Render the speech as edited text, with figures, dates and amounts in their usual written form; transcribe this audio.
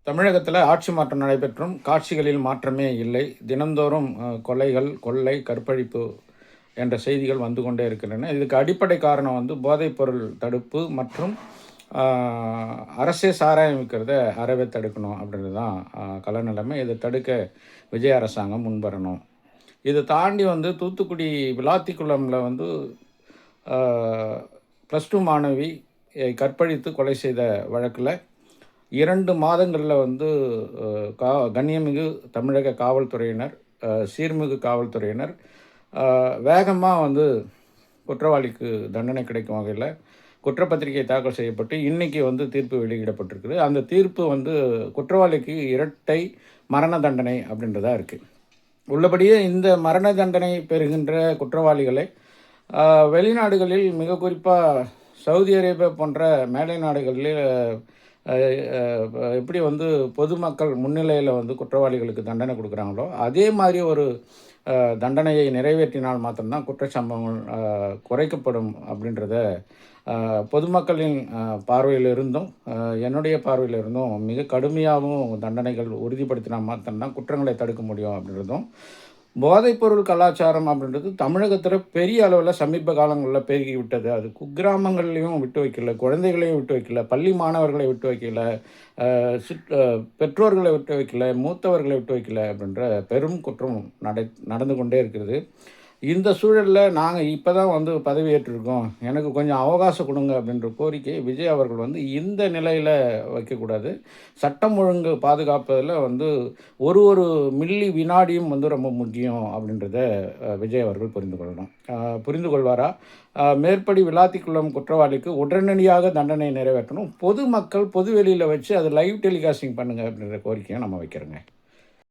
தமிழகத்தில் ஆட்சி மாற்றம் நடைபெற்றும் காட்சிகளில் மாற்றமே இல்லை. தினந்தோறும் கொலைகள், கொள்ளை, கற்பழிப்பு என்ற செய்திகள் வந்து கொண்டே இருக்கின்றன. இதுக்கு அடிப்படை காரணம் போதைப்பொருள் தடுப்பு மற்றும் அரசே சாராயம் விற்கிறத அறவே தடுக்கணும் அப்படின்றது தான் கள நிலைமை. இதை தடுக்க விஜய் அரசாங்கம் முன்வரணும். இதை தாண்டி தூத்துக்குடி விளாத்திக்குளமில் +2 மாணவி கற்பழித்து கொலை செய்த வழக்கில் 2 மாதங்களில் கண்ணியமிகு தமிழக காவல்துறையினர், சீர்மிகு காவல்துறையினர் வேகமாக குற்றவாளிக்கு தண்டனை கிடைக்கும் வகையில் குற்றப்பத்திரிகை தாக்கல் செய்யப்பட்டு இன்றைக்கி தீர்ப்பு வெளியிடப்பட்டிருக்குது. அந்த தீர்ப்பு குற்றவாளிக்கு இரட்டை மரண தண்டனை அப்படின்றதா இருக்குது. உள்ளபடியே இந்த மரண தண்டனை பெறுகின்ற குற்றவாளிகளை வெளிநாடுகளில், மிக குறிப்பாக சவுதி அரேபியா போன்ற மேலை நாடுகளில் எப்படி பொதுமக்கள் முன்னிலையில் குற்றவாளிகளுக்கு தண்டனை கொடுக்குறாங்களோ அதே மாதிரி ஒரு தண்டனையை நிறைவேற்றினால் மாத்திரம்தான் குற்றச்சம்பவங்கள் குறைக்கப்படும் அப்படின்றத பொதுமக்களின் பார்வையில் இருந்தும் என்னுடைய பார்வையில் இருந்தும் மிக கடுமையாகவும் தண்டனைகள் உறுதிப்படுத்தினால் மாத்திரம்தான் குற்றங்களை தடுக்க முடியும் அப்படின்றதும். போதைப்பொருள் கலாச்சாரம் அப்படின்றது தமிழகத்தில் பெரிய அளவில் சமீப காலங்களில் பெருகி விட்டது. அது குக்கிராமங்கள்லையும் விட்டு வைக்கல, குழந்தைகளையும் விட்டு வைக்கல, பள்ளி மாணவர்களை விட்டு வைக்கல, பெற்றோர்களை விட்டு வைக்கல, மூத்தவர்களை விட்டு வைக்கல அப்படின்ற பெரும் குற்றம் நடந்து கொண்டே இருக்கிறது. இந்த சூழலில் நாங்கள் இப்போ தான் பதவியேற்றிருக்கோம், எனக்கு கொஞ்சம் அவகாசம் கொடுங்க அப்படின்ற கோரிக்கை விஜய் அவர்கள் இந்த நிலையில் வைக்கக்கூடாது. சட்டம் ஒழுங்கு பாதுகாப்பதில் ஒரு மில்லி வினாடியும் ரொம்ப முக்கியம் அப்படின்றத விஜய் அவர்கள் புரிந்து கொள்வாரா? மேற்படி விளாத்திக்குளம் குற்றவாளிக்கு உடனடியாக தண்டனை நிறைவேற்றணும். பொதுமக்கள் பொதுவெளியில் வச்சு அது லைவ் டெலிகாஸ்டிங் பண்ணுங்கள் அப்படின்ற கோரிக்கையை நம்ம வைக்கிறோங்க.